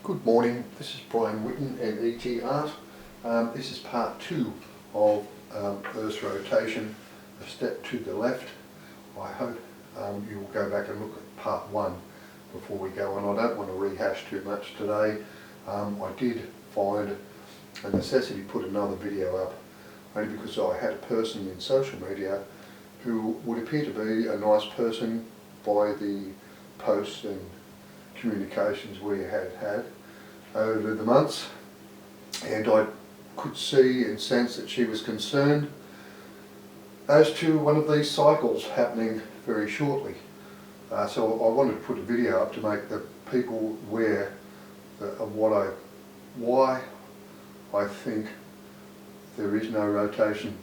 Good morning, this is Brian Whitten and ET Art. This is part 2 of Earth's rotation, a step to the left. I hope you will go back and look at part 1 before we go on. I don't want to rehash too much today. I did find a necessity to put another video up only because I had a person in social media who would appear to be a nice person by the posts and communications we had over the months, and I could see and sense that she was concerned as to one of these cycles happening very shortly. So I wanted to put a video up to make the people aware of why I think there is no rotation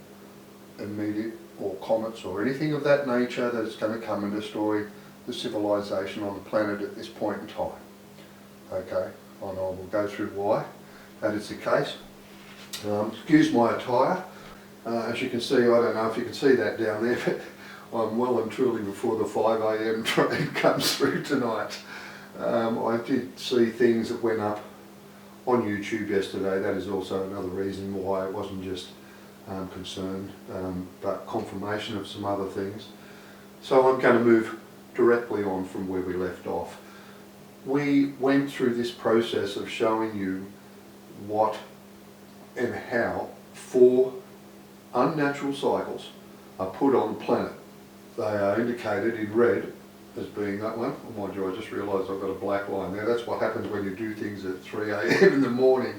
immediate or comets or anything of that nature that's going to come and destroy the civilization on the planet at this point in time. Okay, and I will go through why that is the case. Excuse my attire. As you can see, I don't know if you can see that down there, but I'm well and truly before the 5 AM train comes through tonight. I did see things that went up on YouTube yesterday. That is also another reason why it wasn't just concern, but confirmation of some other things. So I'm going to move directly on from where we left off. We went through this process of showing you what and how 4 unnatural cycles are put on the planet. They are indicated in red as being that one. Oh, mind you, I just realised I've got a black line there. That's what happens when you do things at 3 AM in the morning.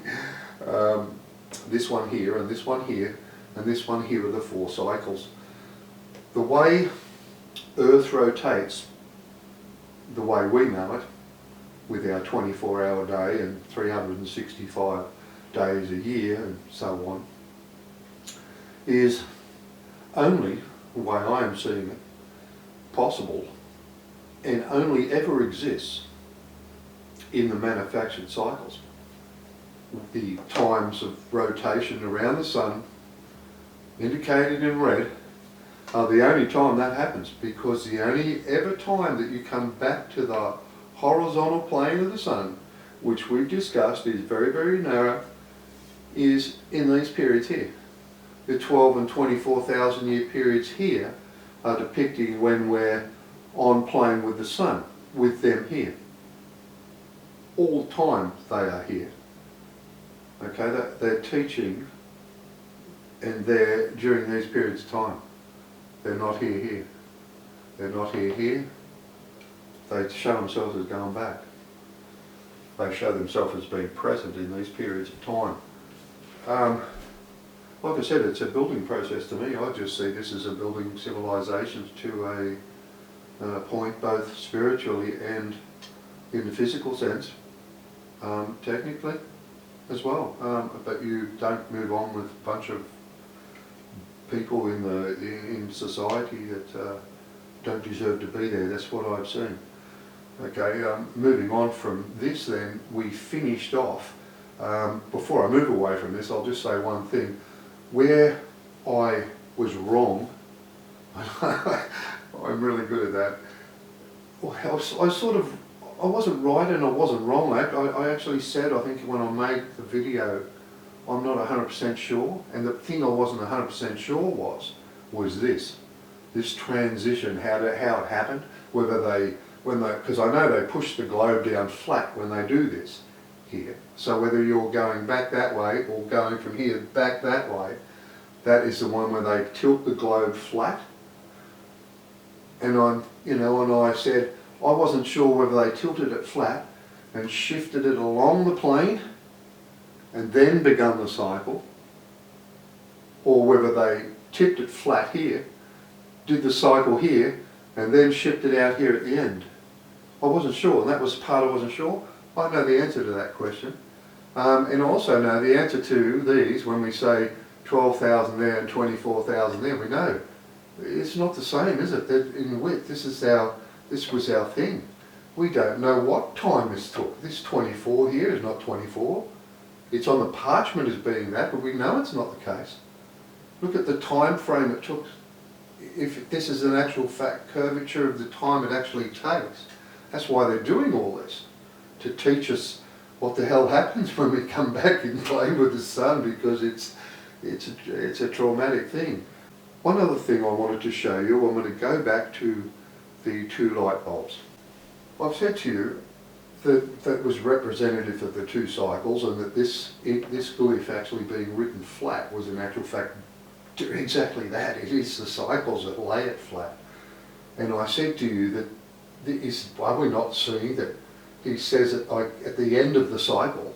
This one here and this one here and this one here are the 4 cycles. The way Earth rotates, the way we know it, with our 24-hour day and 365 days a year and so on, is only, the way I am seeing it, possible and only ever exists in the manufactured cycles. The times of rotation around the sun, indicated in red, are the only time that happens, because the only ever time that you come back to the horizontal plane of the sun, which we've discussed is very, very narrow, is in these periods here. The 12 and 24,000 year periods here are depicting when we're on plane with the sun, with them here. All the time they are here. Okay, they're teaching, and they're during these periods of time. They're not here. They're not here. They show themselves as going back. They show themselves as being present in these periods of time. Like I said, it's a building process to me. I just see this as a building civilizations to a point, both spiritually and in the physical sense, technically as well. But you don't move on with a bunch of people in society that don't deserve to be there. That's what I've seen. Okay, moving on from this then, we finished off, before I move away from this, I'll just say one thing. Where I was wrong, I'm really good at that, I wasn't right and I wasn't wrong. I actually said, I think when I made the video, I'm not 100% sure, and the thing I wasn't 100% sure was this transition, how it happened, because I know they push the globe down flat when they do this here. So whether you're going back that way or going from here back that way, that is the one where they tilt the globe flat. And I said I wasn't sure whether they tilted it flat and shifted it along the plane and then begun the cycle, or whether they tipped it flat here, did the cycle here, and then shipped it out here at the end. I wasn't sure, and that was the part I wasn't sure. I know the answer to that question. And I also know the answer to these, when we say 12,000 there and 24,000 there, we know it's not the same, is it? In width, this was our thing. We don't know what time this took. This 24 here is not 24. It's on the parchment as being that, but we know it's not the case. Look at the time frame it took. If this is an actual fact curvature of the time it actually takes. That's why they're doing all this, to teach us what the hell happens when we come back in plane with the sun, because it's a traumatic thing. One other thing I wanted to show you, I'm going to go back to the 2 light bulbs. I've said to you that that was representative of the 2 cycles, and that this glyph actually being written flat was in actual fact doing exactly that. It is the cycles that lay it flat. And I said to you that are we not seeing that he says that at the end of the cycle,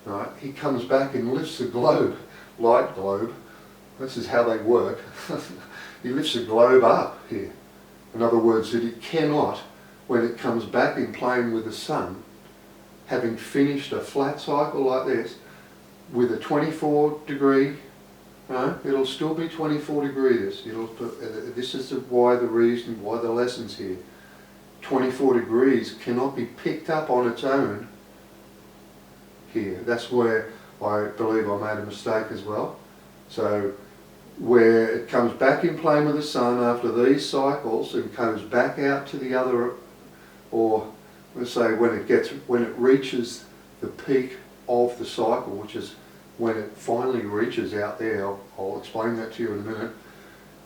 right, he comes back and lifts the globe, light globe, this is how they work, he lifts the globe up here. In other words, that it cannot, when it comes back in plane with the sun, having finished a flat cycle like this, with a 24 degree, it'll still be 24 degrees. This is why the lesson's here. 24 degrees cannot be picked up on its own here. That's where I believe I made a mistake as well. So where it comes back in plane with the sun after these cycles and comes back out to the other, or let's say when it reaches the peak of the cycle, which is when it finally reaches out there. I'll explain that to you in a minute.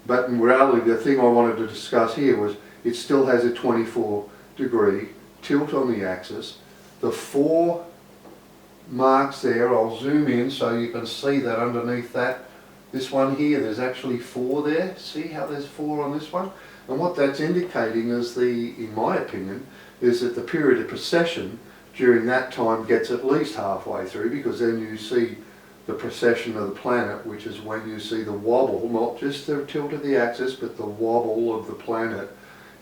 But in reality, the thing I wanted to discuss here was it still has a 24 degree tilt on the axis. The 4 marks there, I'll zoom in so you can see that underneath that. This one here, there's actually 4 there. See how there's 4 on this one? And what that's indicating is in my opinion, is that the period of precession during that time gets at least halfway through, because then you see the precession of the planet, which is when you see the wobble, not just the tilt of the axis, but the wobble of the planet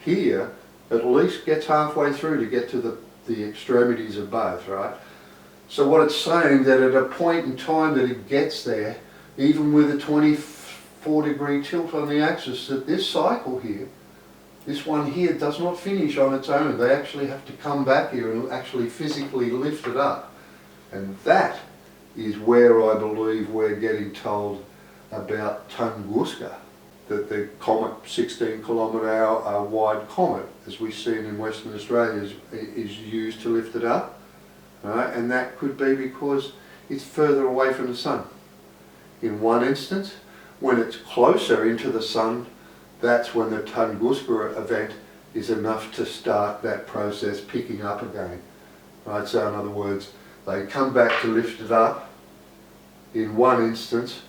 here, at least gets halfway through to get to the extremities of both, right? So what it's saying, that at a point in time that it gets there, even with a 24 degree tilt on the axis, that this cycle here, this one here, does not finish on its own. They actually have to come back here and actually physically lift it up. And that is where I believe we're getting told about Tunguska, that the comet, 16 kilometre wide comet, as we've seen in Western Australia, is used to lift it up. Right? And that could be because it's further away from the sun. In one instance, when it's closer into the sun, that's when the Tunguska event is enough to start that process picking up again. Right? So in other words, they come back to lift it up. In one instance,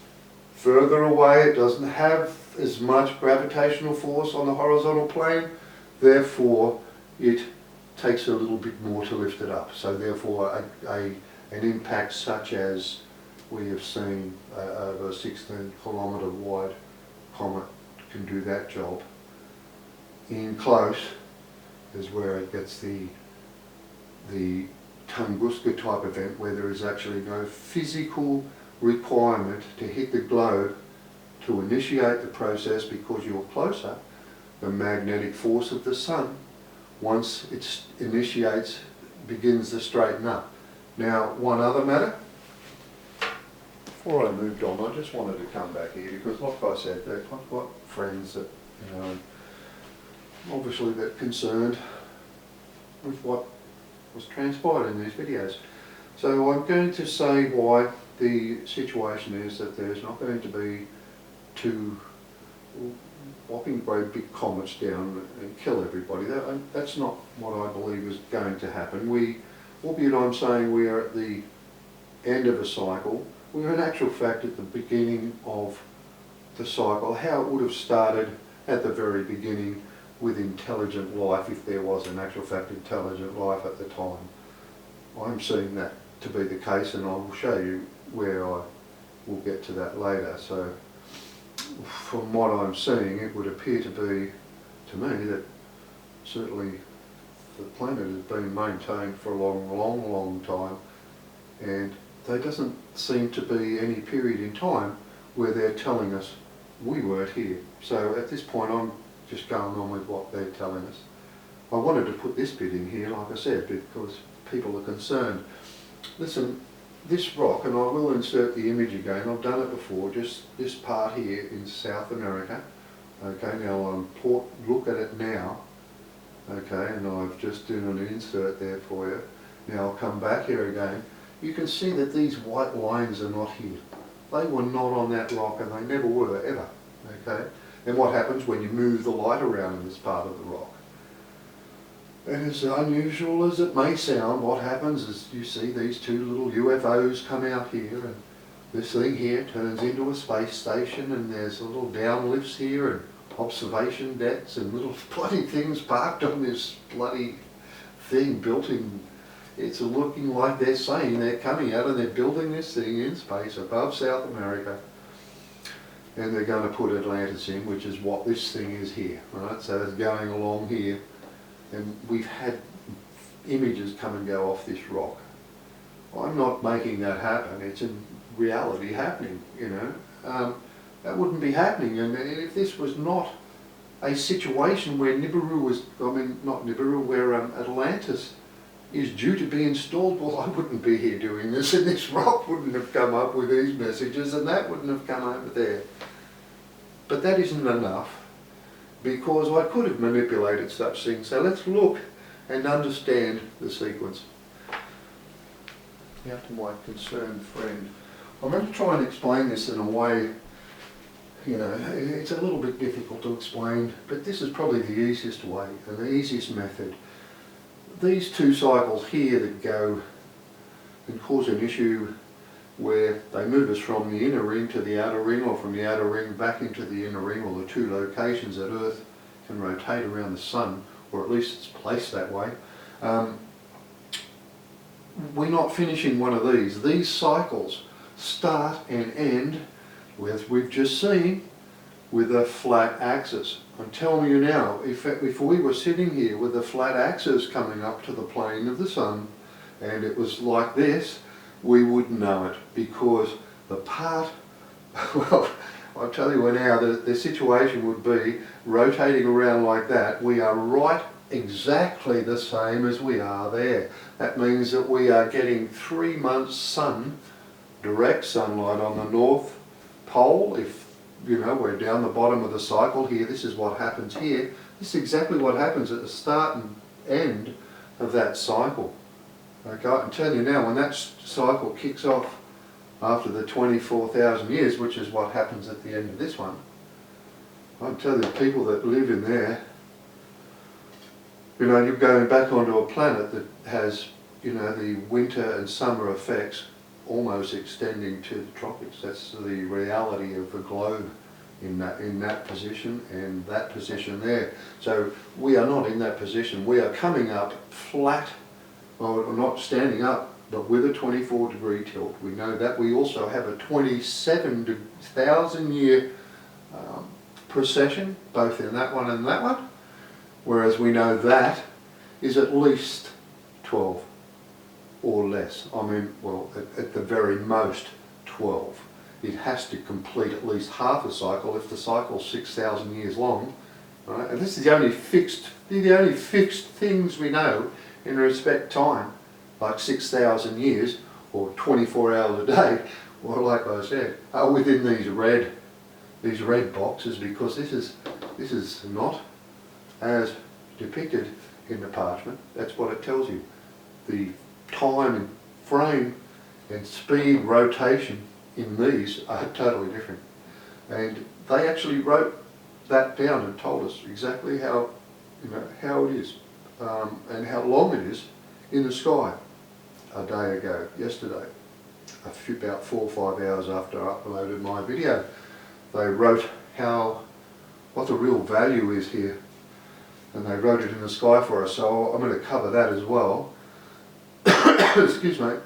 further away, it doesn't have as much gravitational force on the horizontal plane, therefore it takes a little bit more to lift it up. So therefore an impact such as we have seen over a 16 kilometre wide comet can do that job. In close is where it gets the Tunguska type event, where there is actually no physical requirement to hit the globe to initiate the process, because you're closer. The magnetic force of the sun, once it initiates, begins to straighten up. Now, one other matter. Before I moved on, I just wanted to come back here because, like I said, I've got friends that, obviously they're concerned with what was transpired in these videos. So I'm going to say why the situation is that there's not going to be 2 whopping great big comets down and kill everybody. That's not what I believe is going to happen. Albeit I'm saying we are at the end of a cycle, we're in actual fact at the beginning of the cycle, how it would have started at the very beginning with intelligent life, if there was in actual fact intelligent life at the time. I'm seeing that to be the case, and I will show you where I will get to that later. So from what I'm seeing, it would appear to be, to me, that certainly the planet has been maintained for a long time, and there doesn't seem to be any period in time where they're telling us we weren't here. So at this point I'm just going on with what they're telling us. I wanted to put this bit in here, like I said, because people are concerned. Listen, this rock, and I will insert the image again, I've done it before, just this part here in South America. Okay, now look at it now. Okay, and I've just done an insert there for you. Now I'll come back here again. You can see that these white lines are not here. They were not on that rock, and they never were, ever. Okay? And what happens when you move the light around in this part of the rock? And as unusual as it may sound, what happens is you see these two little UFOs come out here, and this thing here turns into a space station, and there's little downlifts here and observation decks and little bloody things parked on this bloody thing built in. It's looking like they're saying they're coming out and they're building this thing in space above South America, and they're going to put Atlantis in, which is what this thing is here, right? So it's going along here, and we've had images come and go off this rock. I'm not making that happen. It's in reality happening, you know. That wouldn't be happening, and if this was not a situation where Nibiru was, I mean, not Nibiru, where Atlantis is due to be installed, well, I wouldn't be here doing this, and this rock wouldn't have come up with these messages, and that wouldn't have come over there. But that isn't enough, because I could have manipulated such things. So let's look and understand the sequence. Now to my concerned friend. I'm going to try and explain this in a way, you know, it's a little bit difficult to explain, but this is probably the easiest way and the easiest method. These two cycles here that go and cause an issue where they move us from the inner ring to the outer ring, or from the outer ring back into the inner ring, or the two locations that Earth can rotate around the Sun, or at least it's placed that way. We're not finishing one of these. These cycles start and end, as we've just seen, with a flat axis. I'm telling you now, if we were sitting here with a flat axis coming up to the plane of the Sun, and it was like this, we wouldn't know it, because the part, well, I'll tell you now, the situation would be rotating around like that. We are right exactly the same as we are there. That means that we are getting 3 months sun, direct sunlight on the North Pole. If you know, we're down the bottom of the cycle here, this is what happens here. This is exactly what happens at the start and end of that cycle. Okay, I can tell you now, when that cycle kicks off after the 24,000 years, which is what happens at the end of this one, I can tell you, people that live in there, you know, you're going back onto a planet that has, you know, the winter and summer effects almost extending to the tropics. That's the reality of the globe in that position and that position there. So we are not in that position. We are coming up flat, or not standing up, but with a 24-degree tilt. We know that. We also have a 27,000 year precession, both in that one and that one, whereas we know that is at least 12 or less. I mean, well, at the very most 12. It has to complete at least half a cycle if the cycle's 6,000 years long, right? And this is the only fixed things we know in respect time, like 6,000 years or 24 hours a day, or like I said, are within these red boxes, because this is not as depicted in the parchment. That's what it tells you. The time and frame and speed rotation in these are totally different, and they actually wrote that down and told us exactly how, you know, how it is and how long it is in the sky. A day ago, yesterday, about 4 or 5 hours after I uploaded my video, they wrote what the real value is here, and they wrote it in the sky for us. So I'm going to cover that as well. Excuse me.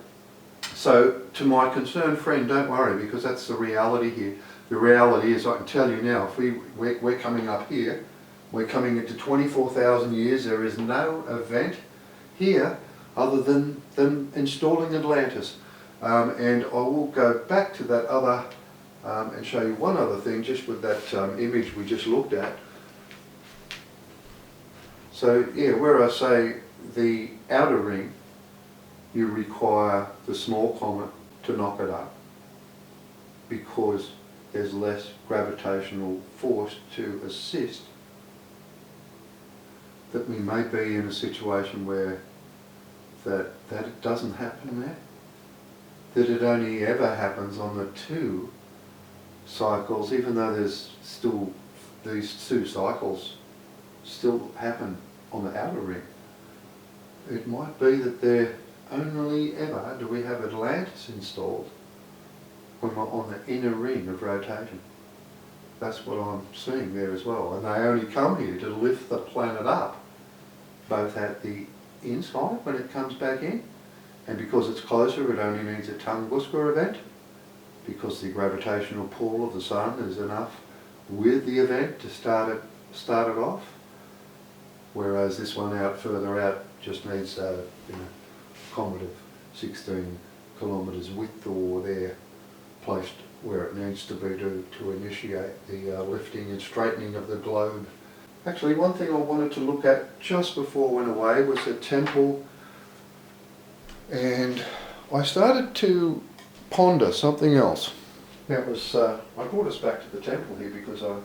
So to my concerned friend, don't worry, because that's the reality here. The reality is, I can tell you now, if we're coming up here, we're coming into 24,000 years. There is no event here other than installing Atlantis. And I will go back to that other and show you one other thing, just with that image we just looked at. So yeah, where I say the outer ring, you require the small comet to knock it up, because there's less gravitational force to assist. That we may be in a situation where that it doesn't happen there? That it only ever happens on the two cycles, even though there's still these two cycles still happen on the outer ring. It might be that there only ever do we have Atlantis installed when we're on the inner ring of rotation. That's what I'm seeing there as well. And they only come here to lift the planet up, both at the inside when it comes back in, and because it's closer it only needs a Tunguska event, because the gravitational pull of the sun is enough with the event to start it off. Whereas this one out further out just needs a comet of 16 kilometres width, or there placed where it needs to be to initiate the lifting and straightening of the globe. Actually, one thing I wanted to look at just before I went away was the temple, and I started to ponder something else. That was, I brought us back to the temple here because I've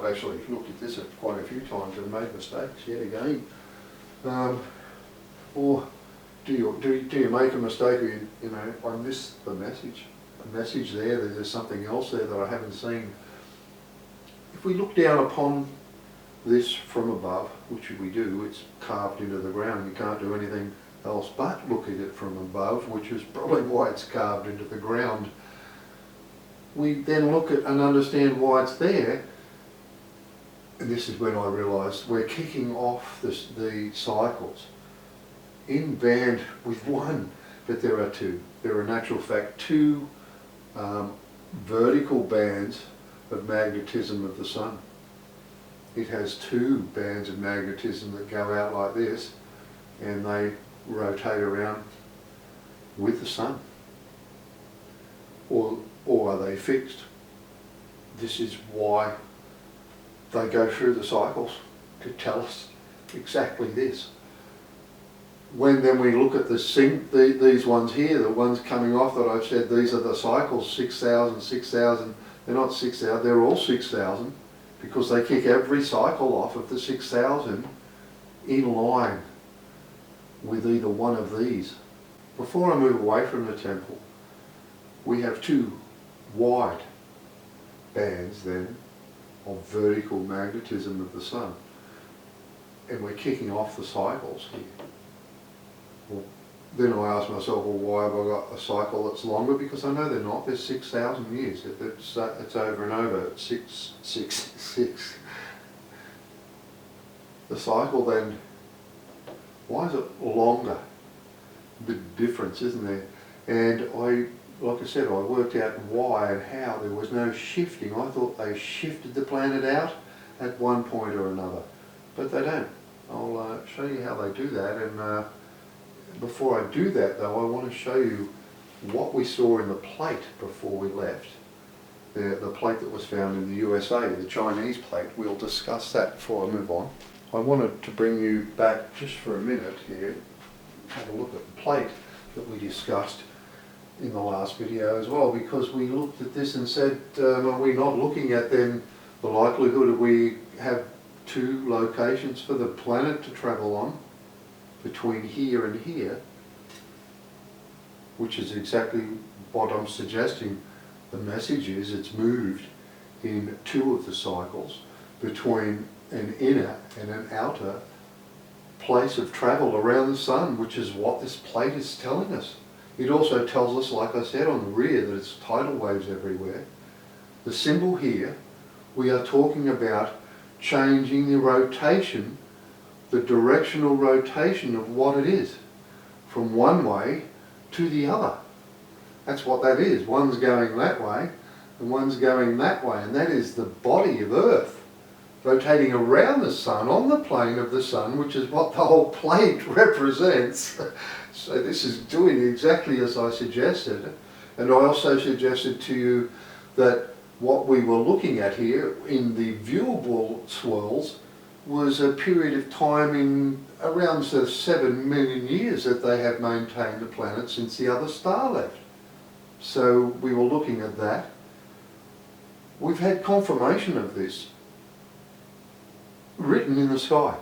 actually looked at this quite a few times and made mistakes yet again. Or do you make a mistake, or I miss the message? A message there's something else there that I haven't seen. If we look down upon this from above, which we do, it's carved into the ground, you can't do anything else but look at it from above, which is probably why it's carved into the ground. We then look at and understand why it's there, and this is when I realised we're kicking off the cycles in band with one, but there are two. There are in actual fact two vertical bands of magnetism of the sun. It has two bands of magnetism that go out like this, and they rotate around with the sun. Or are they fixed? This is why they go through the cycles, to tell us exactly this. When then we look at these ones here, the ones coming off that I've said these are the cycles, 6,000, 6,000, they're not 6,000, they're all 6,000, because they kick every cycle off of the 6,000 in line with either one of these. Before I move away from the temple, we have two wide bands then of vertical magnetism of the sun, and we're kicking off the cycles here. Well, then I ask myself, well, why have I got a cycle that's longer? Because I know they're not. They're 6,000 years. It's over and over. It's 666. The cycle then, why is it longer? Big difference, isn't there? And like I said, I worked out why and how there was no shifting. I thought they shifted the planet out at one point or another, but they don't. I'll show you how they do that, and before I do that though, I want to show you what we saw in the plate before we left. The plate that was found in the USA, the Chinese plate. We'll discuss that before I move on. I wanted to bring you back just for a minute here, have a look at the plate that we discussed in the last video as well, because we looked at this and said, are we not looking at then the likelihood of we have two locations for the planet to travel on between here and here, which is exactly what I'm suggesting. The message is it's moved in two of the cycles between an inner and an outer place of travel around the sun, which is what this plate is telling us. It also tells us, like I said on the rear, that it's tidal waves everywhere. The symbol here, we are talking about changing the rotation, the directional rotation of what it is, from one way to the other. That's what that is. One's going that way and one's going that way, and that is the body of Earth rotating around the sun on the plane of the sun, which is what the whole plate represents. So this is doing exactly as I suggested. And I also suggested to you that what we were looking at here in the viewable swirls was a period of time in around 7 million years that they have maintained the planet since the other star left. So we were looking at that. We've had confirmation of this written in the sky.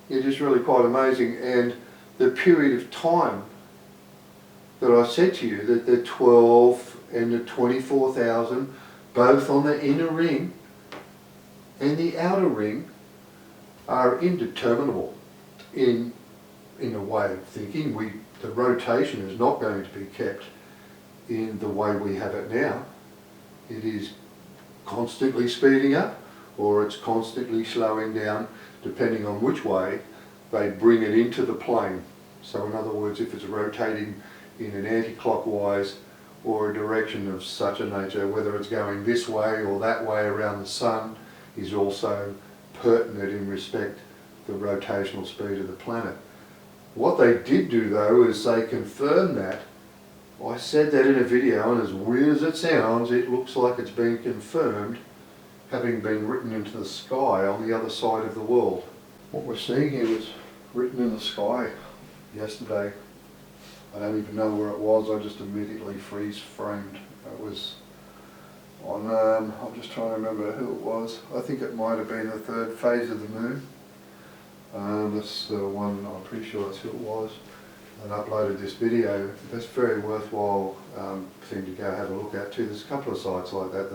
It is really quite amazing, and the period of time that I said to you, that the 12 and the 24,000, both on the inner ring and the outer ring, are indeterminable in a way of thinking. The rotation is not going to be kept in the way we have it now. It is constantly speeding up, or it's constantly slowing down, depending on which way they bring it into the plane. So in other words, if it's rotating in an anti-clockwise or a direction of such a nature, whether it's going this way or that way around the sun, is also pertinent in respect to the rotational speed of the planet. What they did do though is they confirmed that. I said that in a video, and as weird as it sounds, it looks like it's been confirmed, having been written into the sky on the other side of the world. What we're seeing here was written in the sky yesterday. I don't even know where it was, I just immediately freeze framed. It was on, I'm just trying to remember who it was. I think it might have been the third phase of the moon. That's the one, I'm pretty sure that's who it was. And uploaded this video. That's very worthwhile thing to go have a look at too. There's a couple of sites like that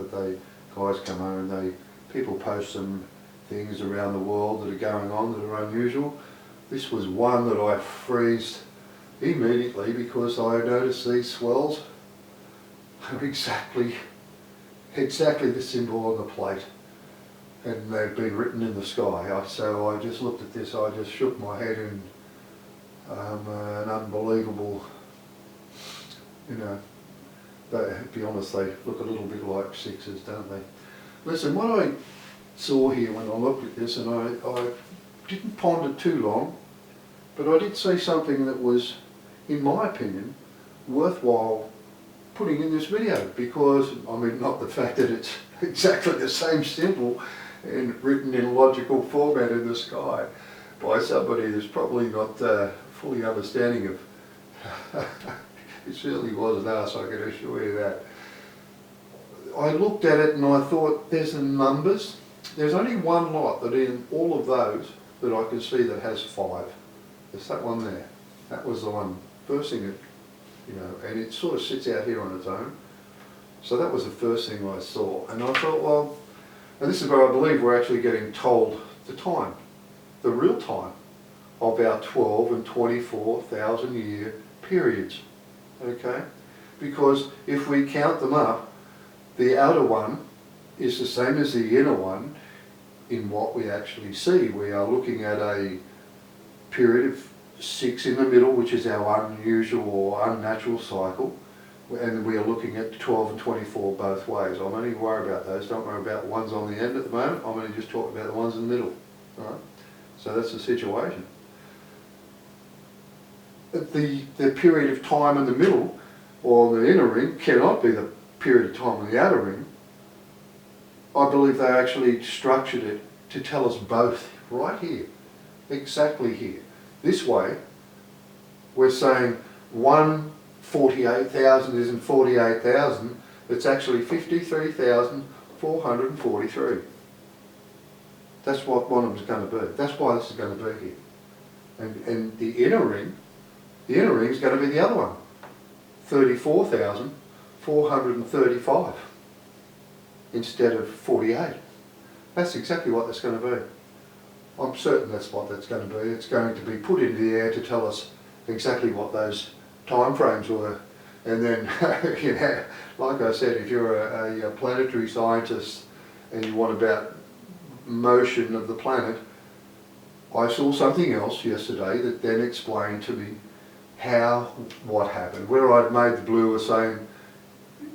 guys come over and people post some things around the world that are going on that are unusual. This was one that I freezed immediately because I noticed these swells are exactly the symbol on the plate, and they've been written in the sky. So I just looked at this, I just shook my head in an unbelievable, to be honest, they look a little bit like sixes, don't they? Listen, what I saw here when I looked at this, and I didn't ponder too long, but I did see something that was, in my opinion, worthwhile putting in this video, because, I mean, not the fact that it's exactly the same symbol and written in logical format in the sky by somebody who's probably not fully understanding of it certainly wasn't us, I can assure you that. I looked at it and I thought, there's the numbers. There's only one lot that in all of those that I can see that has 5. There's that one there. That was the one. First thing that, and it sort of sits out here on its own. So that was the first thing I saw. And I thought, well, and this is where I believe we're actually getting told the time, the real time of our 12 and 24,000 year periods, okay? Because if we count them up, the outer one is the same as the inner one in what we actually see. We are looking at a period of 6 in the middle, which is our unusual or unnatural cycle, and we are looking at 12 and 24 both ways. I'm only worried about those, don't worry about the ones on the end at the moment, I'm only just talking about the ones in the middle. All right? So that's the situation. The period of time in the middle, or the inner ring, cannot be the period of time in the outer ring. I believe they actually structured it to tell us both right here, exactly here. This way, we're saying 148,000 isn't 48,000, it's actually 53,443. That's what one of them is going to be. That's why this is going to be here. And the inner ring is going to be the other one, 34,435 instead of 48. That's exactly what that's going to be. I'm certain that's what that's going to be. It's going to be put into the air to tell us exactly what those time frames were. And then, like I said, if you're a planetary scientist and you want about motion of the planet, I saw something else yesterday that then explained to me what happened. Where I'd made the blue was saying,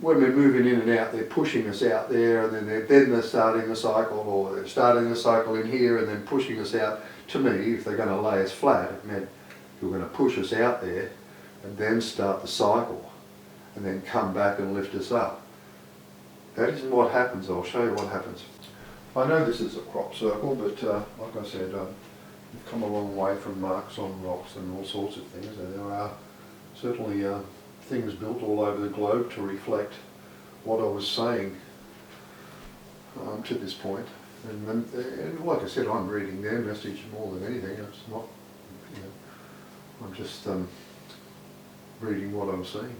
when we're moving in and out, they're pushing us out there, and then they're starting the cycle, or they're starting the cycle in here and then pushing us out. To me, if they're going to lay us flat, it meant you're going to push us out there and then start the cycle and then come back and lift us up. That isn't what happens. I'll show you what happens. I know this is a crop circle, but like I said, we've come a long way from marks on rocks and all sorts of things, and there are certainly things built all over the globe to reflect what I was saying to this point. And like I said, I'm reading their message more than anything. It's not, I'm just reading what I'm seeing.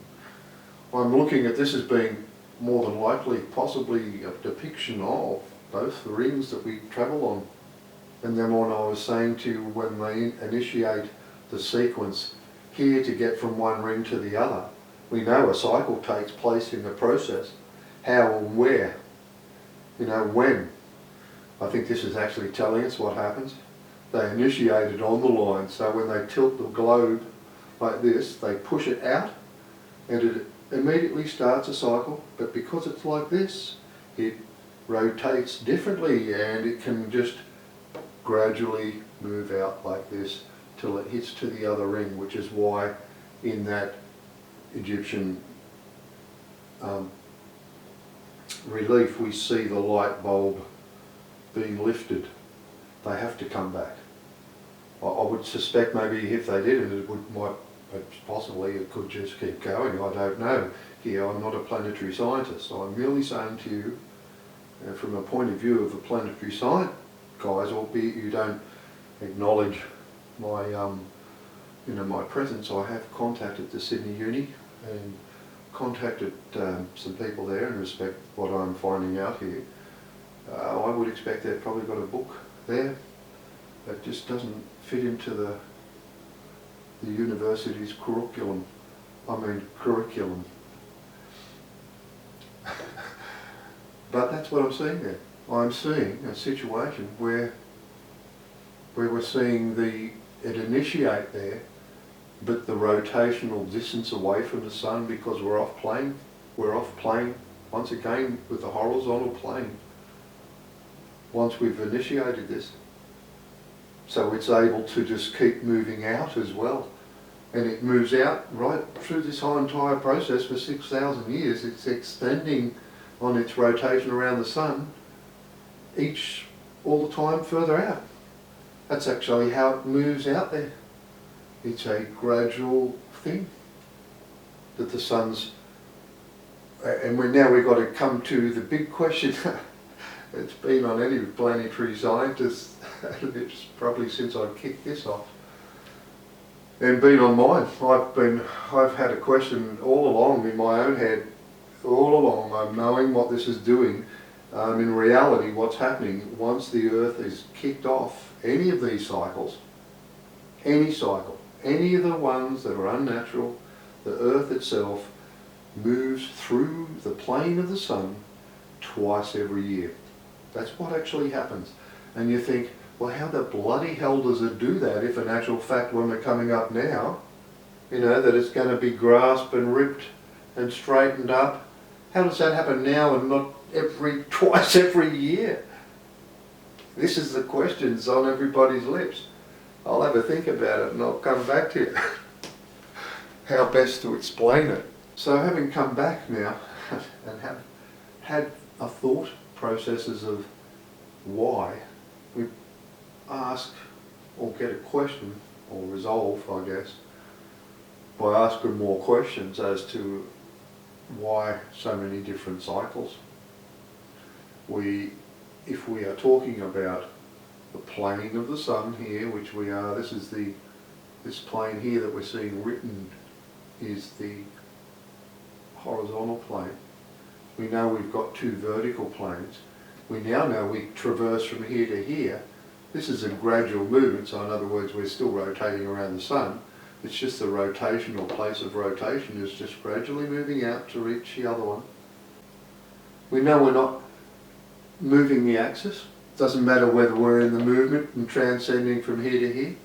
I'm looking at this as being more than likely possibly a depiction of both the rings that we travel on. And then when I was saying to you, when they initiate the sequence here to get from one ring to the other, we know a cycle takes place in the process. How and where, when. I think this is actually telling us what happens. They initiate it on the line, so when they tilt the globe like this, they push it out and it immediately starts a cycle, but because it's like this, it rotates differently and it can just gradually move out like this till it hits to the other ring, which is why in that Egyptian relief we see the light bulb being lifted. They have to come back. I would suspect maybe if they did it, possibly it could just keep going. I don't know. Here, I'm not a planetary scientist. I'm merely saying to you, from a point of view of the planetary science guys, albeit you don't acknowledge my, my presence, I have contacted the Sydney Uni and contacted some people there in respect to what I'm finding out here. I would expect they've probably got a book there that just doesn't fit into the university's curriculum. But that's what I'm seeing there. I'm seeing a situation where we're seeing it initiate there, but the rotational distance away from the sun, because we're off plane once again with the horizontal plane once we've initiated this. So it's able to just keep moving out as well. And it moves out right through this whole entire process for 6,000 years. It's extending on its rotation around the sun, all the time further out. That's actually how it moves out there. It's a gradual thing that the sun's, and now we've got to come to the big question. It's been on any planetary scientist, it's probably since I kicked this off, and been on mine. I've had a question all along in my own head, all along. I'm knowing what this is doing. In reality, what's happening once the Earth is kicked off any of these cycles, any cycle, any of the ones that are unnatural, the Earth itself moves through the plane of the sun twice every year. That's what actually happens. And you think, well, how the bloody hell does it do that if in actual fact when we're coming up now, that it's going to be grasped and ripped and straightened up? How does that happen now and not twice every year? This is the questions on everybody's lips. I'll have a think about it and I'll come back to you. How best to explain it. So having come back now and have had a thought processes of why, we ask or get a question or resolve, I guess, by asking more questions as to why so many different cycles. If we are talking about the plane of the sun here, which we are, this plane here that we're seeing written is the horizontal plane. We know we've got two vertical planes. We now know we traverse from here to here. This is a gradual movement, so in other words we're still rotating around the sun. It's just the rotational place of rotation is just gradually moving out to reach the other one. We know we're not moving the axis. It doesn't matter whether we're in the movement and transcending from here to here.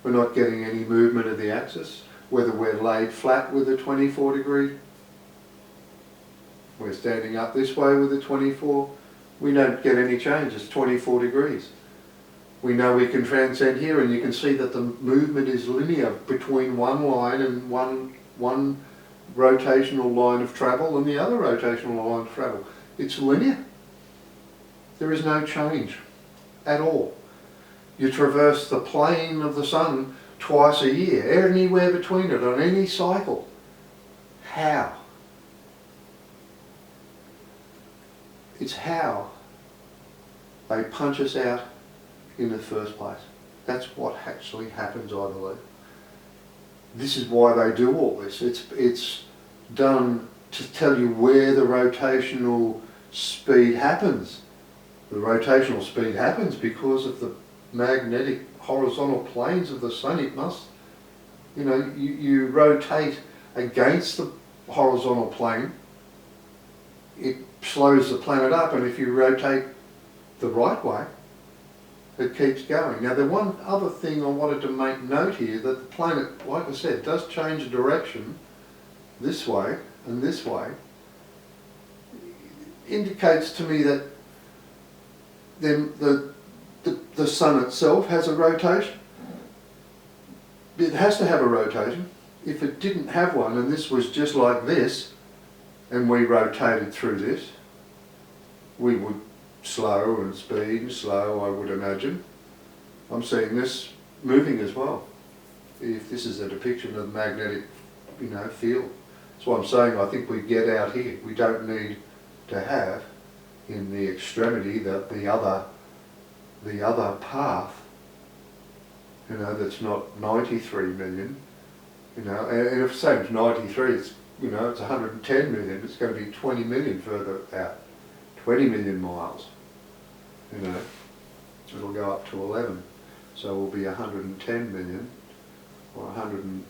We're not getting any movement of the axis, whether we're laid flat with a 24 degree. We're standing up this way with a 24. We don't get any change, it's 24 degrees. We know we can transcend here, and you can see that the movement is linear between one line and one rotational line of travel and the other rotational line of travel. It's linear. There is no change at all. You traverse the plane of the sun twice a year, anywhere between it, on any cycle. How? It's how they punch us out in the first place. That's what actually happens, I believe. This is why they do all this. It's done to tell you where the rotational speed happens. The rotational speed happens because of the magnetic horizontal planes of the sun. It must, you rotate against the horizontal plane, it slows the planet up, and if you rotate the right way, it keeps going. Now, the one other thing I wanted to make note here, that the planet, like I said, does change direction this way and this way, indicates to me that then the sun itself has a rotation. It has to have a rotation. If it didn't have one, and this was just like this, and we rotated through this, we would slow and speed and slow, I would imagine. I'm seeing this moving as well. If this is a depiction of the magnetic, field. That's what I'm saying. I think we get out here. We don't need to have in the extremity the other path, that's not 93 million, and if say it's 93, it's, it's 110 million, it's going to be 20 million further out, 20 million miles, it'll go up to 11, so we'll be 110 million, or 100,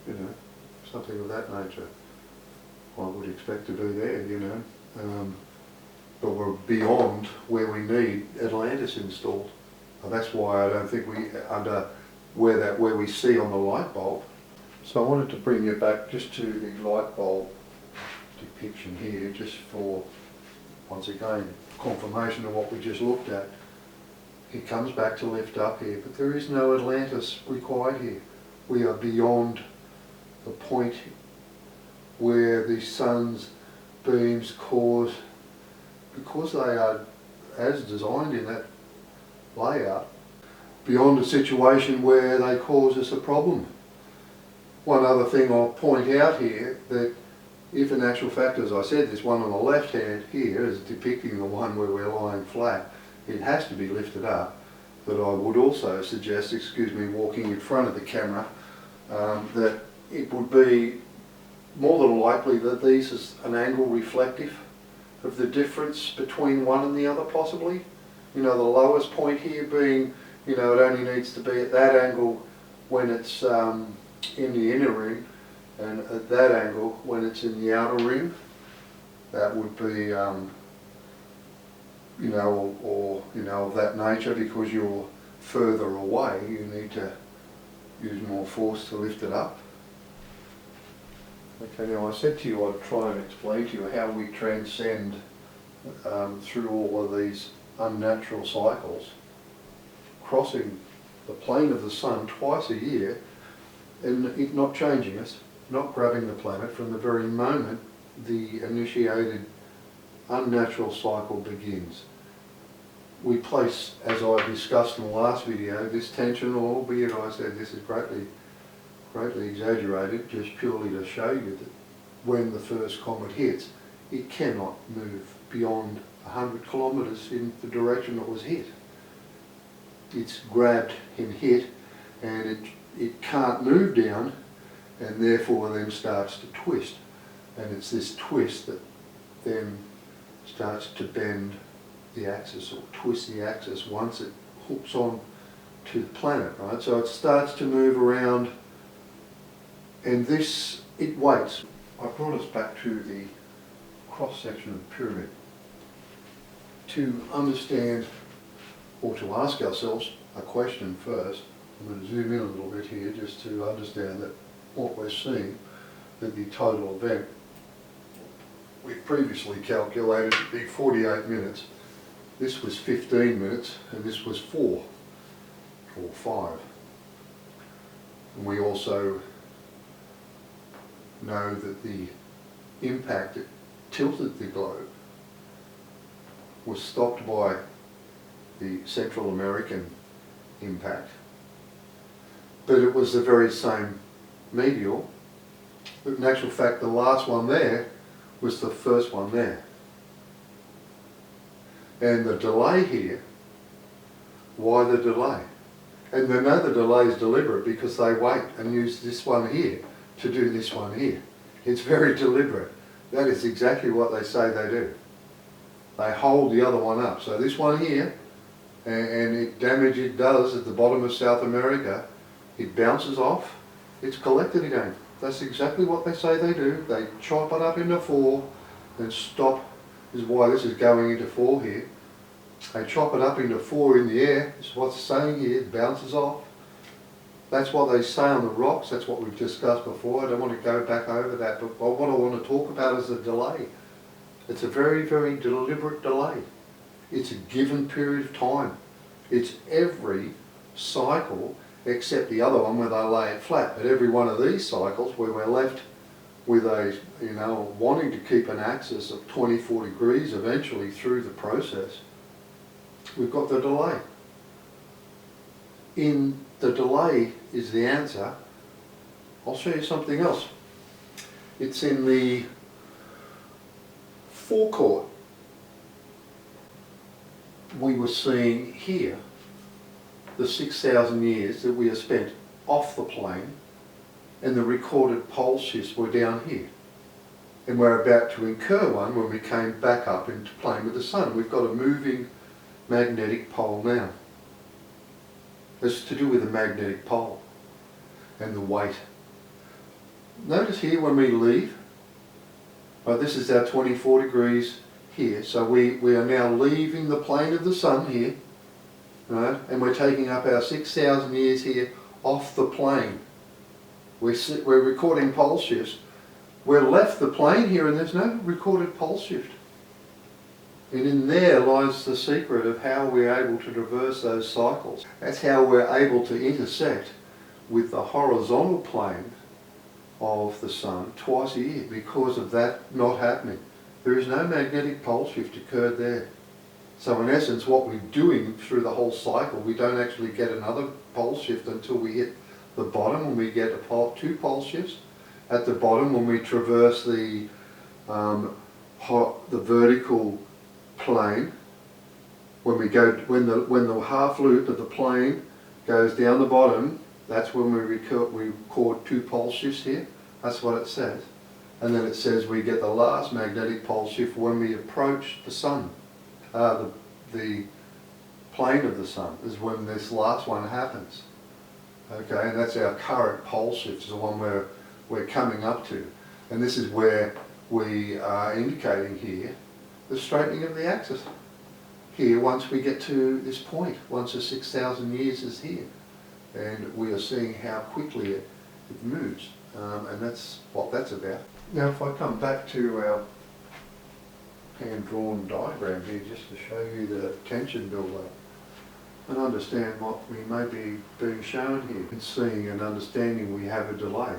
something of that nature, I would expect to be there, but we're beyond where we need Atlantis installed. And that's why I don't think where we see on the light bulb. So I wanted to bring you back just to the light bulb depiction here, just for, once again, confirmation of what we just looked at. It comes back to lift up here, but there is no Atlantis required here. We are beyond the point where the sun's beams cause, because they are as designed in that layout, beyond a situation where they cause us a problem. One other thing I'll point out here, that if in actual fact, as I said, this one on the left hand here is depicting the one where we're lying flat, it has to be lifted up, but I would also suggest, walking in front of the camera, that it would be more than likely that these is an angle reflective of the difference between one and the other, possibly. The lowest point here being, it only needs to be at that angle when it's in the inner ring, and at that angle when it's in the outer ring. That would be, of that nature, because you're further away, you need to use more force to lift it up. Okay, now I said to you I'd try and explain to you how we transcend through all of these unnatural cycles, crossing the plane of the sun twice a year, and it not changing us, not grabbing the planet from the very moment the initiated unnatural cycle begins. We place, as I discussed in the last video, this tension, albeit I said this is greatly exaggerated, just purely to show you that when the first comet hits, it cannot move beyond 100 kilometres in the direction it was hit. It's grabbed and hit, and it can't move down, and therefore then starts to twist. And it's this twist that then starts to bend the axis, or twist the axis, once it hooks on to the planet, right? So it starts to move around, and it waits. I brought us back to the cross-section of the pyramid to understand, or to ask ourselves a question first. I'm going to zoom in a little bit here just to understand that what we're seeing, that the total event we previously calculated to be 48 minutes. This was 15 minutes, and this was 4 or 5. And we also know that the impact that tilted the globe was stopped by the Central American impact. But it was the very same meteor. But in actual fact, the last one there was the first one there. And the delay here, why the delay? And they know the delay is deliberate because they wait and use this one here to do this one here. It's very deliberate. That is exactly what they say they do. They hold the other one up. So this one here, and it damage it does at the bottom of South America, it bounces off, it's collected again. That's exactly what they say they do. They chop it up into four, then stop. This is why this is going into four here. They chop it up into four in the air. This is what's saying here, it bounces off. That's what they say on the rocks. That's what we've discussed before. I don't want to go back over that, but what I want to talk about is the delay. It's a very, very deliberate delay. It's a given period of time. It's every cycle except the other one where they lay it flat. But every one of these cycles where we're left with a, wanting to keep an axis of 24 degrees eventually through the process, we've got the delay. In the delay is the answer. I'll show you something else. It's in the forecourt. We were seeing here the 6,000 years that we have spent off the plane, and the recorded pole shifts were down here. And we're about to incur one when we came back up into plane with the sun. We've got a moving magnetic pole now. It's to do with the magnetic pole and the weight. Notice here when we leave, this is our 24 degrees here, so we are now leaving the plane of the sun here, right? And we're taking up our 6,000 years here off the plane. We're recording pole shifts. We're left the plane here and there's no recorded pole shift. And in there lies the secret of how we're able to traverse those cycles. That's how we're able to intersect with the horizontal plane of the sun twice a year, because of that not happening. There is no magnetic pole shift occurred there. So in essence what we're doing through the whole cycle, we don't actually get another pole shift until we hit the bottom, when we get two pole shifts. At the bottom when we traverse the vertical plane, when the half loop of the plane goes down the bottom, that's when we record two pole shifts here. That's what it says. And then it says we get the last magnetic pole shift when we approach the sun. The plane of the sun is when this last one happens. Okay, and that's our current pole shift, is the one we're coming up to. And this is where we are indicating here the straightening of the axis. Here, once we get to this point, once the 6,000 years is here, and we are seeing how quickly it moves, and that's what that's about. Now if I come back to our hand-drawn diagram here, just to show you the tension build-up and understand what we may be being shown here, and seeing and understanding we have a delay.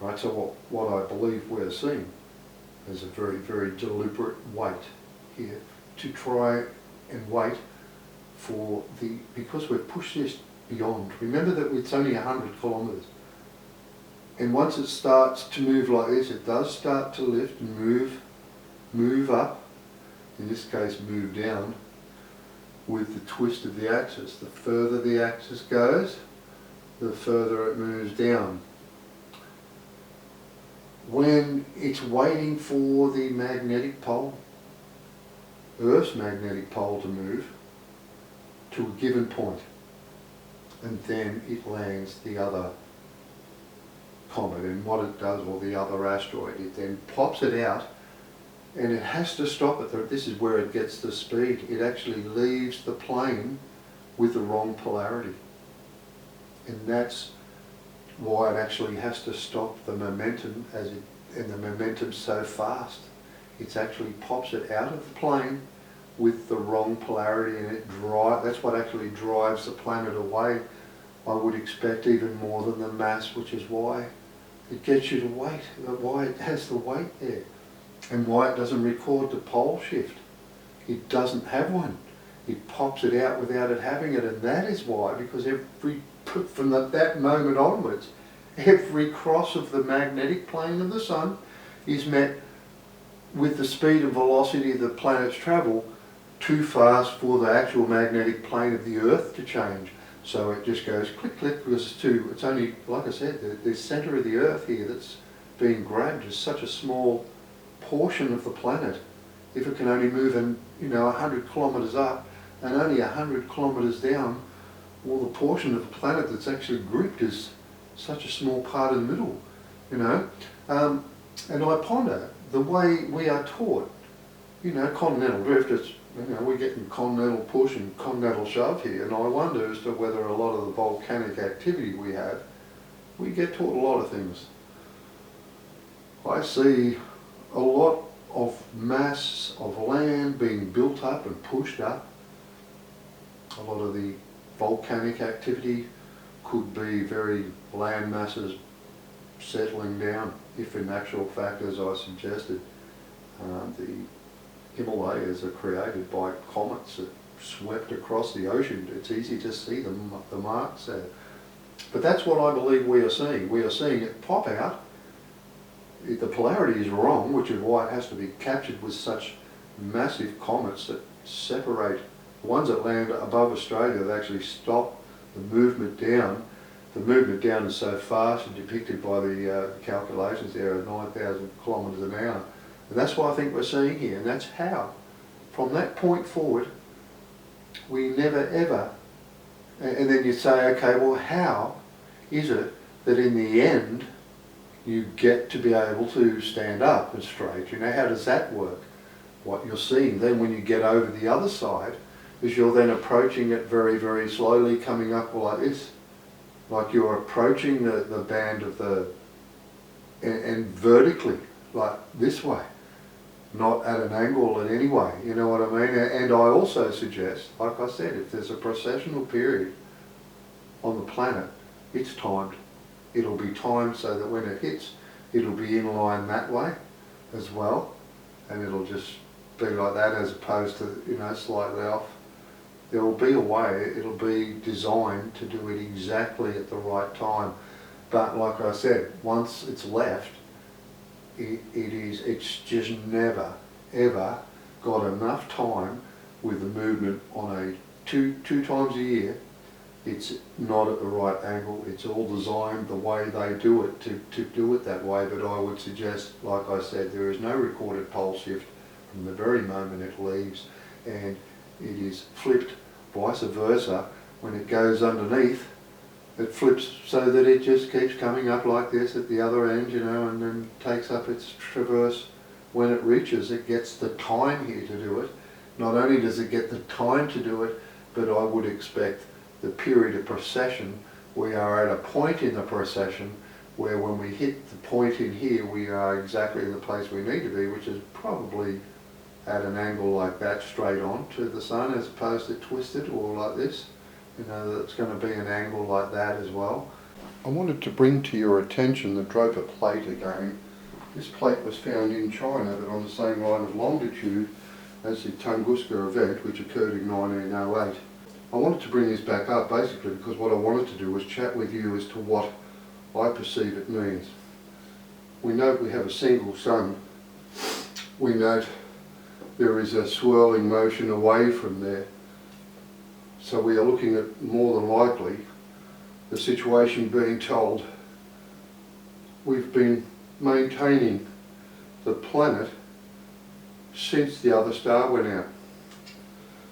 Right, so what I believe we're seeing is a very, very deliberate wait here to try and wait for because we've pushed this beyond. Remember that it's only 100 kilometres. And once it starts to move like this, it does start to lift and move up, in this case move down, with the twist of the axis. The further the axis goes, the further it moves down. When it's waiting for the magnetic pole, Earth's magnetic pole, to move to a given point, and then it lands the other comet, and what it does, or the other asteroid, it then pops it out, and it has to stop it. This is where it gets the speed. It actually leaves the plane with the wrong polarity, and that's why it actually has to stop the momentum, and the momentum's so fast. It actually pops it out of the plane with the wrong polarity, and that's what actually drives the planet away, I would expect, even more than the mass, which is why it gets you to wait, why it has the weight there, and why it doesn't record the pole shift. It doesn't have one. It pops it out without it having it, and that is why, because from that moment onwards, every cross of the magnetic plane of the sun is met with the speed and velocity of the planet's travel too fast for the actual magnetic plane of the Earth to change. So it just goes click click because it's only, like I said, the centre of the Earth here that's being grabbed is such a small portion of the planet. If it can only move 100 kilometres up and only 100 kilometres down, well, the portion of the planet that's actually gripped is such a small part in the middle, And I ponder the way we are taught, continental drift, we're getting continental push and continental shove here, and I wonder as to whether a lot of the volcanic activity we have, we get taught a lot of things. I see a lot of mass of land being built up and pushed up. A lot of the volcanic activity could be very land masses settling down, if in actual fact, as I suggested, the Himalayas are created by comets that swept across the ocean. It's easy to see the marks there. But that's what I believe we are seeing. We are seeing it pop out. The polarity is wrong, which is why it has to be captured with such massive comets that separate. The ones that land above Australia that actually stop the movement down. The movement down is so fast and depicted by the calculations there at 9,000 kilometres an hour. And that's what I think we're seeing here, and that's how, from that point forward, we never ever, and then you say, okay, well, how is it that in the end you get to be able to stand up and straight? How does that work? What you're seeing then when you get over the other side is you're then approaching it very, very slowly, coming up like this. Like you're approaching the band of and vertically, like this way, not at an angle in any way, you know what I mean? And I also suggest, like I said, if there's a precessional period on the planet, it's timed. It'll be timed so that when it hits, it'll be in line that way as well, and it'll just be like that as opposed to, slightly off. There will be a way, it'll be designed to do it exactly at the right time. But like I said, once it's left, it's just never, ever got enough time with the movement on a two times a year. It's not at the right angle. It's all designed the way they do it to do it that way. But I would suggest, like I said, there is no recorded pole shift from the very moment it leaves, and it is flipped vice versa. When it goes underneath, it flips so that it just keeps coming up like this at the other end, and then takes up its traverse. When it reaches, it gets the time here to do it. Not only does it get the time to do it, but I would expect the period of precession, we are at a point in the precession where when we hit the point in here, we are exactly in the place we need to be, which is probably at an angle like that, straight on to the sun, as opposed to twisted or like this. It's going to be an angle like that as well. I wanted to bring to your attention the Droper plate again. This plate was found in China, but on the same line of longitude as the Tunguska event, which occurred in 1908. I wanted to bring this back up basically because what I wanted to do was chat with you as to what I perceive it means. We note we have a single sun. We note there is a swirling motion away from there. So we are looking at, more than likely, the situation being told we've been maintaining the planet since the other star went out.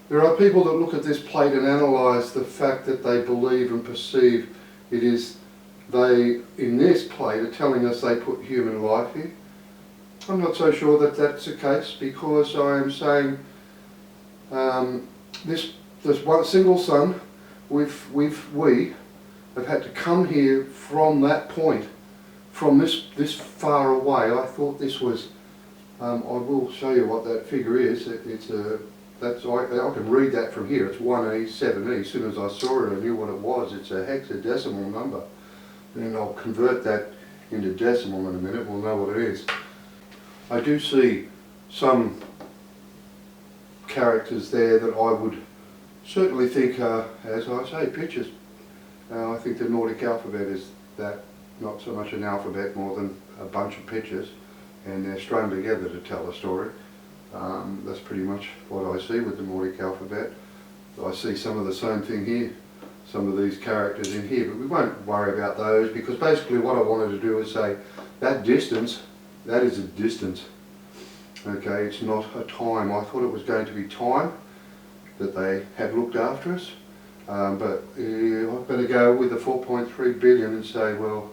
There are people that look at this plate and analyse the fact that they believe and perceive it is they, in this plate, are telling us they put human life here. I'm not so sure that that's the case, because I am saying this one single sun, we have had to come here from that point, from this far away. I thought this was, I will show you what that figure is. I can read that from here. It's 1E, 7E. As soon as I saw it, I knew what it was. It's a hexadecimal number. And I'll convert that into decimal in a minute. We'll know what it is. I do see some characters there that I would certainly think are, as I say, pictures. I think the Nordic alphabet is that, not so much an alphabet more than a bunch of pictures, and they're strung together to tell a story. That's pretty much what I see with the Nordic alphabet. I see some of the same thing here. some of these characters in here, but we won't worry about those, because basically what I wanted to do is say that distance, that is a distance. Okay, it's not a time. I thought it was going to be time that they had looked after us, but I've got to go with the 4.3 billion and say, well,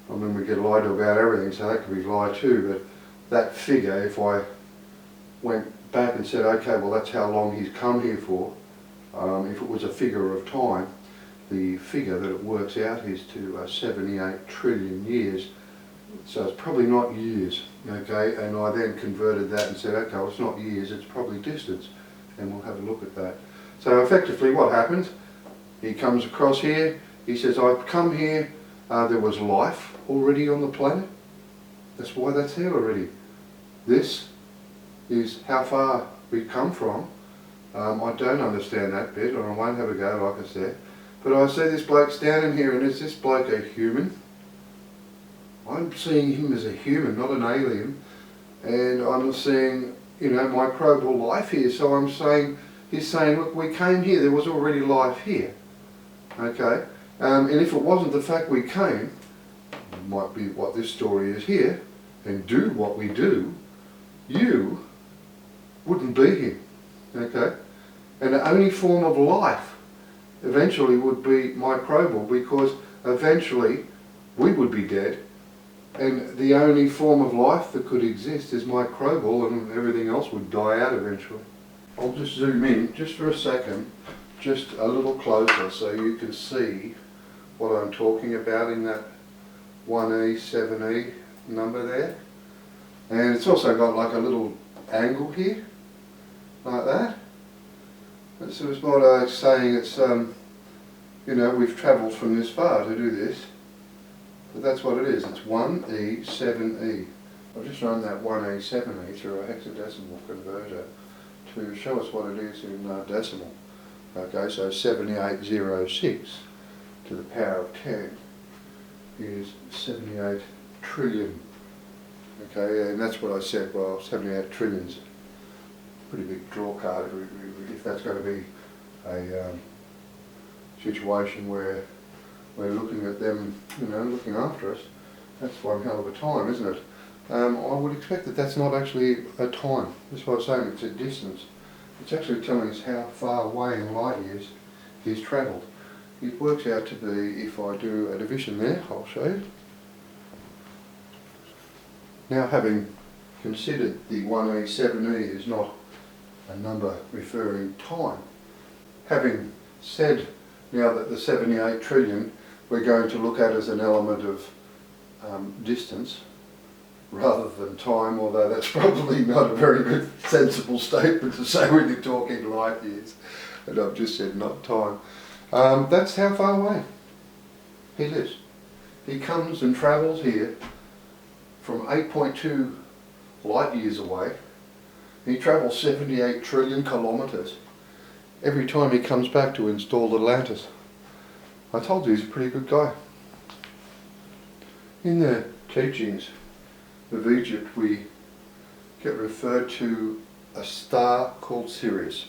I mean, we get lied to about everything, so that could be lie too, but that figure, if I went back and said, okay, well, that's how long he's come here for, if it was a figure of time, the figure that it works out is to 78 trillion years. So it's probably not years, okay? And I then converted that and said, okay, well, it's not years, it's probably distance. And we'll have a look at that. So effectively what happens, he comes across here, he says, I've come here, there was life already on the planet. That's why that's here already. This is how far we've come from. I don't understand that bit, and I won't have a go, like I said. But I see this bloke standing here, and is this bloke a human? I'm seeing him as a human, not an alien. And I'm seeing, you know, microbial life here. So I'm saying, he's saying, look, we came here, there was already life here. Okay? And if it wasn't the fact we came, it might be what this story is here, and do what we do, you wouldn't be here. Okay? And the only form of life eventually would be microbial, because eventually we would be dead, and the only form of life that could exist is microbial, and everything else would die out eventually. I'll just zoom in just for a second, just a little closer, so you can see what I'm talking about in that 1E, 7E number there. And it's also got like a little angle here, like that. This is what I was saying, it's, you know, we've travelled from this far to do this. But that's what it is, it's 1E, 7E. I'll just run that 1E, 7E through a hexadecimal converter to show us what it is in decimal. Okay, so 7806 to the power of 10 is 78 trillion. Okay, and that's what I said, well, 78 trillion's a pretty big draw card if that's going to be a situation where we're looking at them, you know, looking after us. That's one hell of a time, isn't it? I would expect that that's not actually a time. That's what I'm saying, it's a distance. It's actually telling us how far away in light years he's travelled. It works out to be, if I do a division there, I'll show you. Now, having considered the 1E, 7E is not a number referring time, having said now that the 78 trillion we're going to look at as an element of distance rather than time, although that's probably not a very good sensible statement to say when you're talking light years, and I've just said not time. That's how far away he lives. He comes and travels here from 8.2 light years away. He travels 78 trillion kilometres every time he comes back to install Atlantis. I told you he's a pretty good guy. In the teachings of Egypt, we get referred to a star called Sirius.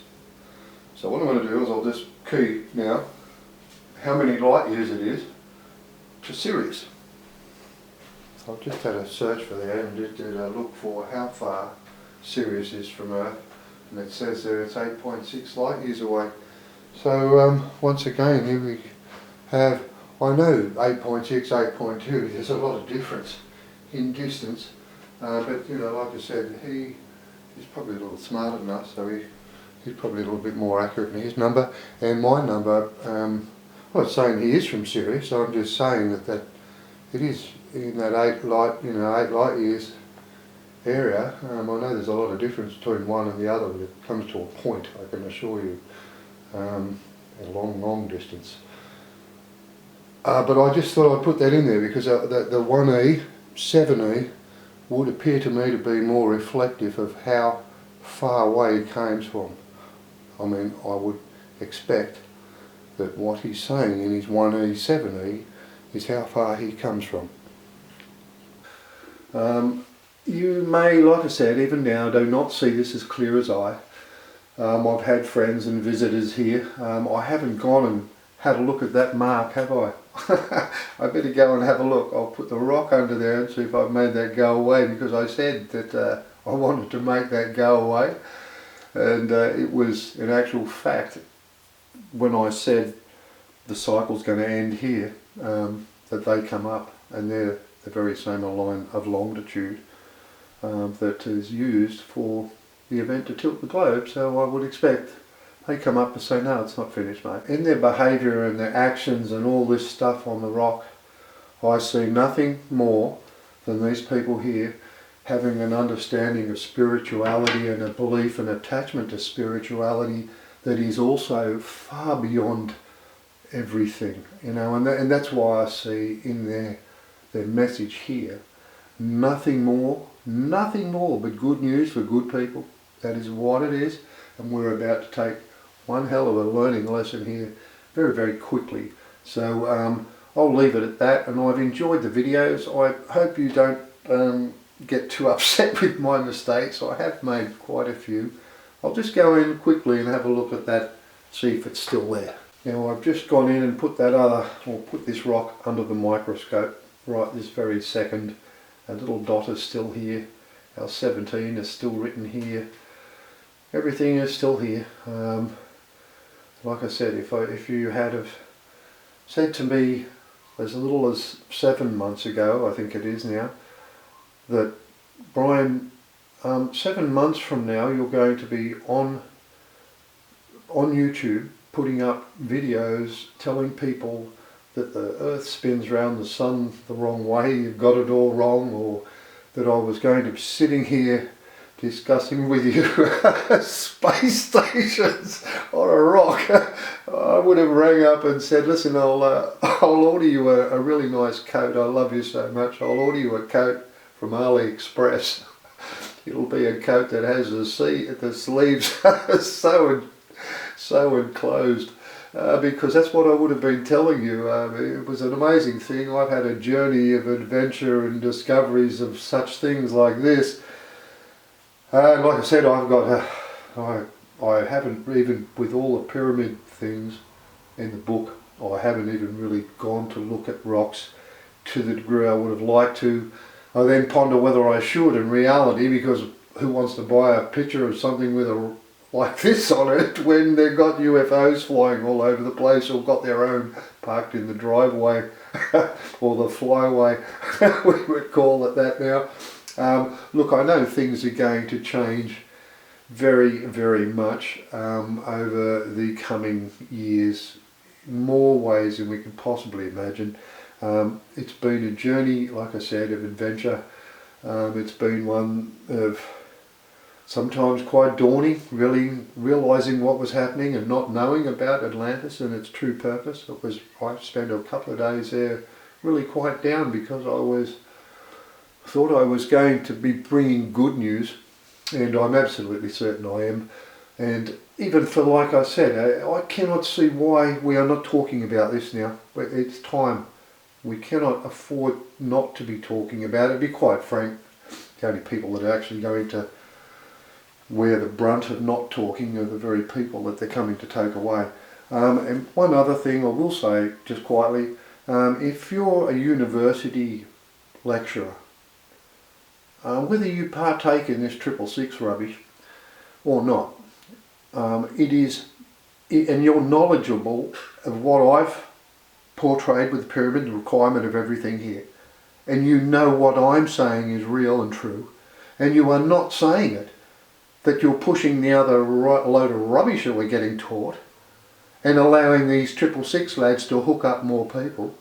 So what I'm going to do is I'll just key now how many light years it is to Sirius. So I've just had a search for that and just did a look for how far Sirius is from Earth, and it says there it's 8.6 light years away. So once again, here we have, I know 8.6, 8.2, there's a lot of difference in distance, but you know, like I said, he's probably a little smarter than us, so he's probably a little bit more accurate in his number. And my number, I'm not saying he is from Sirius, I'm just saying that it is in that 8 light years area. I know there's a lot of difference between one and the other, but it comes to a point, I can assure you, a long distance. But I just thought I'd put that in there because the 1E, 7E would appear to me to be more reflective of how far away he came from. I mean, I would expect that what he's saying in his 1E, 7E is how far he comes from. You may, like I said, even now do not see this as clear as I. I've had friends and visitors here. I haven't gone and had a look at that mark, have I? I better go and have a look. I'll put the rock under there and see if I've made that go away, because I said that I wanted to make that go away. And it was, in actual fact, when I said the cycle's going to end here, that they come up, and they're the very same line of longitude that is used for the event to tilt the globe. So I would expect they come up and say, no, it's not finished, mate. In their behaviour and their actions and all this stuff on the rock, I see nothing more than these people here having an understanding of spirituality and a belief and attachment to spirituality that is also far beyond everything, you know, and that's why I see in their message here nothing more but good news for good people. That is what it is, and we're about to take one hell of a learning lesson here very, very quickly. So I'll leave it at that, and I've enjoyed the videos. I hope you don't get too upset with my mistakes. I have made quite a few. I'll just go in quickly and have a look at that, see if it's still there. Now I've just gone in and put this rock under the microscope right this very second. A little dot is still here. Our 17 is still written here. Everything is still here. Like I said, if you had have said to me as little as 7 months ago, I think it is now, that Brian, 7 months from now you're going to be on YouTube putting up videos telling people that the earth spins around the sun the wrong way, you've got it all wrong, or that I was going to be sitting here discussing with you space stations on a rock, I would have rang up and said, listen, I'll order you a really nice coat. I love you so much. I'll order you a coat from AliExpress. It'll be a coat that has the sleeves so enclosed, because that's what I would have been telling you. It was an amazing thing. I've had a journey of adventure and discoveries of such things like this. And like I said, I haven't, even with all the pyramid things in the book, I haven't even really gone to look at rocks to the degree I would have liked to. I then ponder whether I should in reality, because who wants to buy a picture of something with like this on it when they've got UFOs flying all over the place, or got their own parked in the driveway or the flyway, we would call it that now. Look, I know things are going to change very, very much over the coming years, more ways than we can possibly imagine. It's been a journey, like I said, of adventure. It's been one of sometimes quite daunting, really realising what was happening and not knowing about Atlantis and its true purpose. I spent a couple of days there really quite down, because I thought I was going to be bringing good news, and I'm absolutely certain I am. And even for, like I said, I cannot see why we are not talking about this now. It's time. We cannot afford not to be talking about it. To be quite frank, the only people that are actually going to wear the brunt of not talking are the very people that they're coming to take away. And one other thing I will say, just quietly, if you're a university lecturer, whether you partake in this 666 rubbish or not, and you're knowledgeable of what I've portrayed with the pyramid, the requirement of everything here, and you know what I'm saying is real and true, and you are not saying it, that you're pushing the other load of rubbish that we're getting taught and allowing these 666 lads to hook up more people,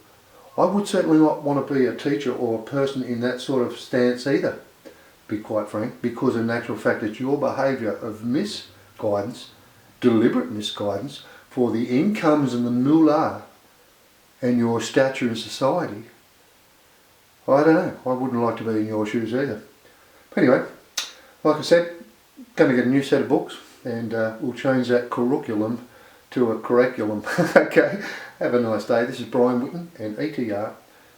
I would certainly not want to be a teacher or a person in that sort of stance either, to be quite frank, because in actual fact it's your behaviour of misguidance, deliberate misguidance, for the incomes and the moolah and your stature in society. I don't know, I wouldn't like to be in your shoes either. But anyway, like I said, going to get a new set of books, and we'll change that curriculum to a curriculum. Okay, have a nice day. This is Brian Whitten and ETR.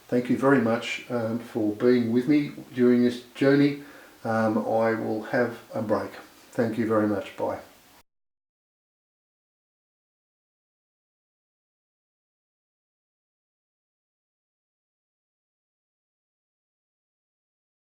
Thank you very much for being with me during this journey. I will have a break. Thank you very much. Bye.